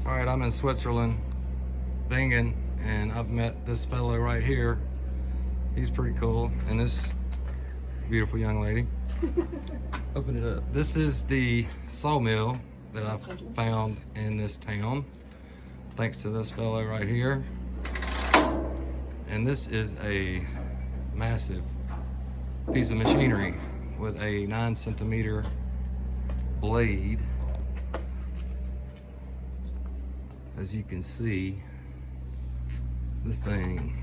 All right, I'm in Switzerland, Wengen, and I've met this fellow right here. He's pretty cool, and this beautiful young lady. Open it up. This is the sawmill that I've found in this town, thanks to this fellow right here. And this is a massive piece of machinery with a 9-centimeter blade. As you can see, this thing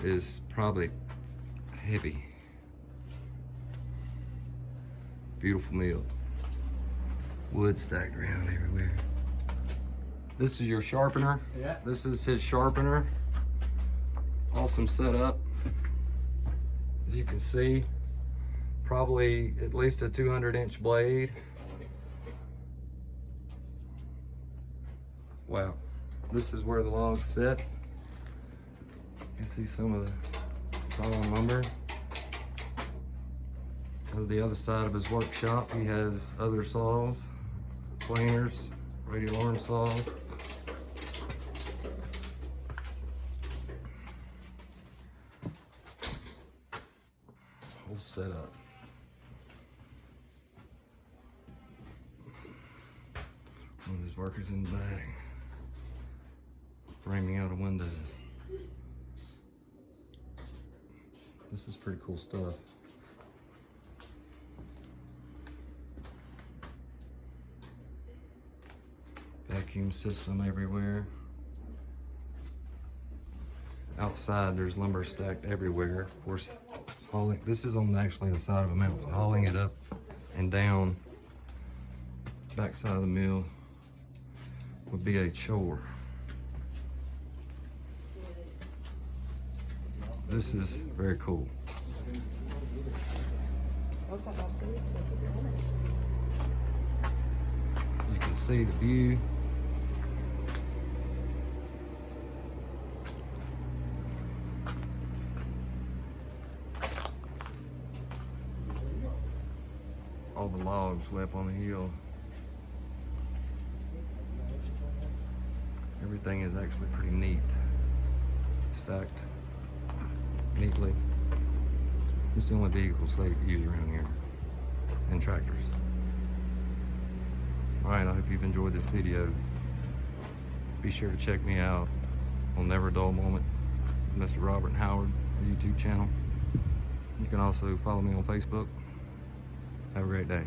is probably heavy. Beautiful mill. Wood stacked around everywhere. This is your sharpener. Yeah. This is his sharpener. Awesome setup. As you can see, probably at least a 200-inch blade. Wow. This is where the logs sit. You can see some of the saw lumber. On the other side of his workshop, he has other saws, planers, radial arm saws. Whole setup. One of his workers in the back, framing out a window. This is pretty cool stuff. Vacuum system everywhere. Outside there's lumber stacked everywhere. Of course, hauling, this is on actually the side of a mountain. Hauling it up and down back side of the mill would be a chore. This is very cool. You can see the view. All the logs way up on the hill. Everything is actually pretty neat, stacked neatly. This is the only vehicles they use around here, and tractors. All right, I hope you've enjoyed this video. Be sure to check me out on Never a Dull Moment, Mr. Robert and Howard YouTube channel. You can also follow me on Facebook. Have a great day.